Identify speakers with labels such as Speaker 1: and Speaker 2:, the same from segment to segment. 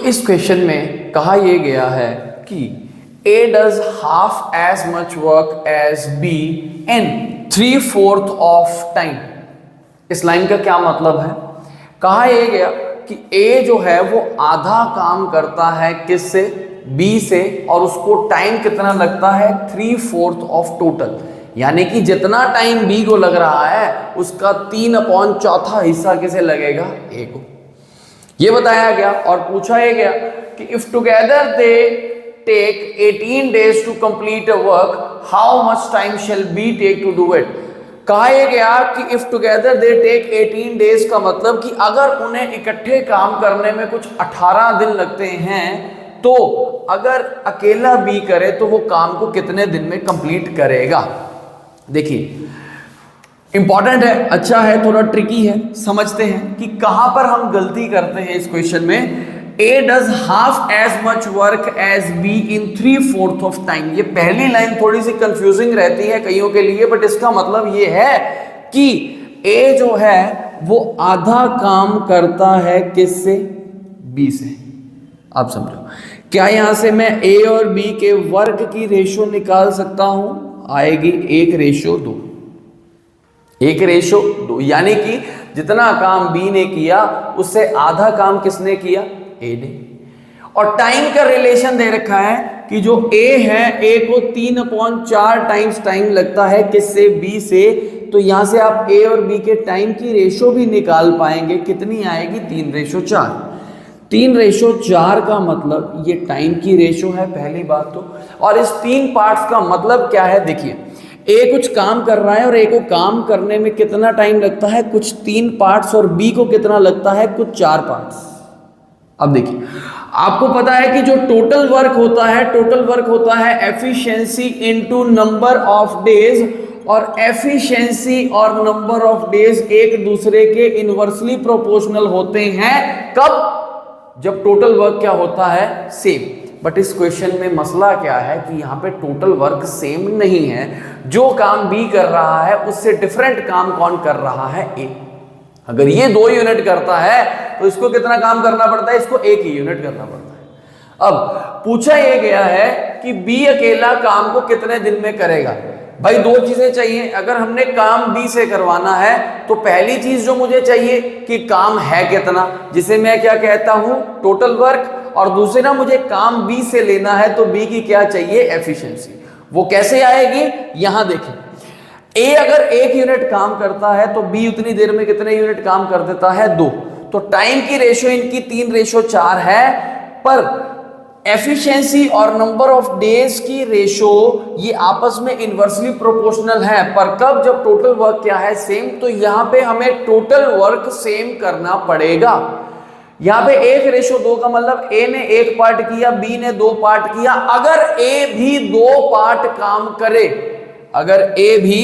Speaker 1: इस क्वेश्चन में कहा यह गया है कि A does half as much work as B in 3/4 of time। इस लाइन का क्या मतलब है? कहा यह गया कि A जो है वो आधा काम करता है किससे? B से, और उसको टाइम कितना लगता है? 3/4 ऑफ टोटल, यानी कि जितना टाइम B को लग रहा है उसका 3/4 हिस्सा किसे लगेगा? A को। ये बताया गया और पूछा यह गया कि if together they take 18 days to complete a work, how much time shall B take to do it? कहा यह गया कि if together they take 18 days का मतलब कि अगर उन्हें इकट्ठे काम करने में कुछ 18 दिन लगते हैं, तो अगर अकेला B करे तो वो काम को कितने दिन में कंप्लीट करेगा? देखिए इंपॉर्टेंट है, अच्छा है, थोड़ा ट्रिकी है, समझते हैं कि कहां पर हम गलती करते हैं इस क्वेश्चन में। A does half as much work as B in 3/4 of time। ये पहली लाइन थोड़ी सी कंफ्यूजिंग रहती है कईयों के लिए, बट इसका मतलब ये है कि A जो है वो आधा काम करता है किससे? B से। आप समझो, क्या यहां से मैं A और B के वर्क की रेशो निकाल सकता हूं? आएगी 1:2। 1:2, यानी कि जितना काम B ने किया उससे आधा काम किसने किया? A ने। और टाइम का रिलेशन दे रखा है कि जो A है, A को 3/4 टाइम्स टाइम लगता है किससे? B से। तो यहां से आप A और B के टाइम की रेशो भी निकाल पाएंगे, कितनी आएगी? 3:4। 3:4 का मतलब ये टाइम की रेशो है, पहली बात तो। और इस 3 पार्ट्स का मतलब क्या है? देखिए, A कुछ काम कर रहा है और A को काम करने में कितना टाइम लगता है? कुछ 3 पार्ट्स, और B को कितना लगता है? कुछ 4 पार्ट्स। अब देखिए, आपको पता है कि जो टोटल वर्क होता है efficiency into number of days, और एफिशिएंसी और नंबर ऑफ डेज एक दूसरे के इनवर्सली प्रोपोर्शनल होते हैं। कब? जब टोटल वर्क क्या होता है? सेम। बट इस क्वेश्चन में मसला क्या है कि यहाँ पे टोटल वर्क सेम नहीं है। जो काम B कर रहा है उससे डिफरेंट काम कौन कर रहा है? A। अगर ये 2 यूनिट करता है तो इसको कितना काम करना पड़ता है? इसको 1 ही यूनिट करना पड़ता है। अब पूछा यह गया है कि B अकेला काम को कितने दिन में करेगा? भाई 2 चीजें चाहिए। अगर हमने काम B से करवाना है तो पहली चीज जो मुझे चाहिए कि काम है कितना, जिसे मैं क्या कहता हूं? Total work. और दूसरे ना, मुझे काम B से लेना है तो B की क्या चाहिए? एफिशिएंसी। वो कैसे आएगी? यहां देखें, A अगर 1 यूनिट काम करता है तो B उतनी देर में कितने यूनिट काम कर देता है? 2। तो टाइम की रेशो इनकी 3:4 है, पर एफिशिएंसी और नंबर ऑफ डेज की रेशो ये आपस में इनवर्सली प्रोपोर्शनल है। पर कब? जब टोटल वर्क क्या है? सेम। तो यहां पे हमें टोटल वर्क सेम करना पड़ेगा। यहां पे 1:2 का मतलब A ने 1 पार्ट किया, B ने 2 पार्ट किया। अगर A भी 2 पार्ट काम करे, अगर A भी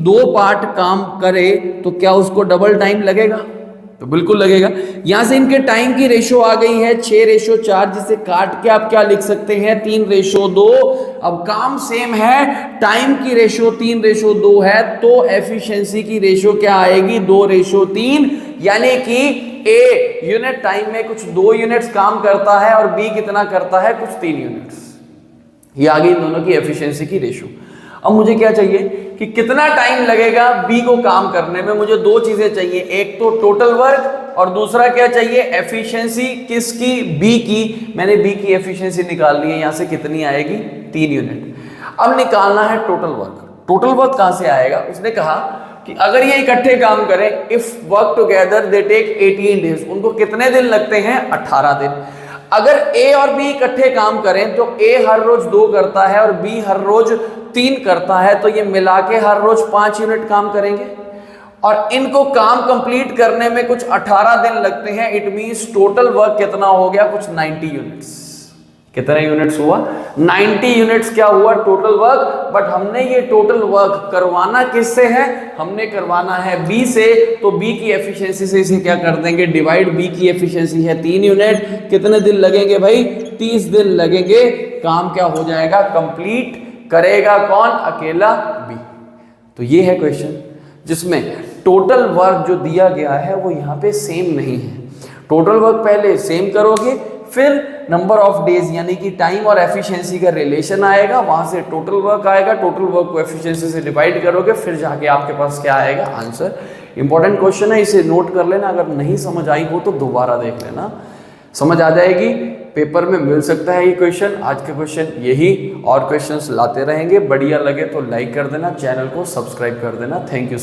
Speaker 1: 2 पार्ट काम करे तो क्या उसको डबल टाइम लगेगा? तो बिल्कुल लगेगा। यहां से इनके टाइम की रेशो आ गई है 6:4, जिसे काट के आप क्या लिख सकते हैं? 3:2। अब काम सेम है, टाइम की रेशो 3:2 है, तो एफिशिएंसी की रेशो क्या आएगी? 2:3। यानी कि A यूनिट टाइम में कुछ 2 यूनिट्स काम करता है और B कितना करता है? कुछ 3 यूनिट्स। ये आ गई इन दोनों की एफिशिएंसी की रेशो। अब मुझे क्या चाहिए कि कितना टाइम लगेगा B को काम करने में। मुझे 2 चीजें चाहिए, एक तो टोटल वर्क और दूसरा क्या चाहिए? एफिशिएंसी। किसकी? B की। मैंने B की एफिशिएंसी निकाल ली है, यहां से कितनी आएगी? 3 यूनिट। अब निकालना है टोटल वर्क। टोटल वर्क कहां से आएगा? उसने कहा कि अगर ये इकट्ठे काम करें, if work together they take 18 days, उनको कितने दिन लगते हैं? 18 दिन। अगर A और B इकट्ठे काम करें तो A हर रोज 2 करता है और B हर रोज 3 करता है, तो ये मिला के हर रोज 5 यूनिट काम करेंगे, और इनको काम कंप्लीट करने में कुछ 18 दिन लगते हैं। इट मींस टोटल वर्क कितना हो गया? कुछ 90 यूनिट्स। कितने यूनिट्स हुआ? 90 यूनिट्स क्या हुआ? Total work. बट हमने ये टोटल वर्क करवाना किससे है? हमने करवाना है B से। तो B की एफिशिएंसी से इसे क्या कर देंगे? डिवाइड। B की एफिशिएंसी है 3 यूनिट। कितने दिन लगेंगे भाई? 30 दिन लगेंगे। काम क्या हो जाएगा? कंप्लीट करेगा कौन? अकेला B। तो ये है क्वेश्चन जिसमें टोटल वर्क जो दिया गया है वो यहाँ पे सेम नहीं है। टोटल वर्क पहले सेम करोगे, फिर नंबर ऑफ डेज यानी कि टाइम और एफिशिएंसी का रिलेशन आएगा, वहां से टोटल वर्क आएगा, टोटल वर्क को एफिशिएंसी से डिवाइड करोगे, फिर जाके आपके पास क्या आएगा आंसर। इंपॉर्टेंट क्वेश्चन है, इसे नोट कर लेना, अगर नहीं समझ आई हो तो दोबारा देख लेना, समझ आ जाएगी। पेपर में मिल सकता है ये क्वेश्चन। आज के क्वेश्चन यही, और क्वेश्चंस लाते रहेंगे। बढ़िया लगे तो लाइक कर देना, चैनल को सब्सक्राइब कर देना। Thank you.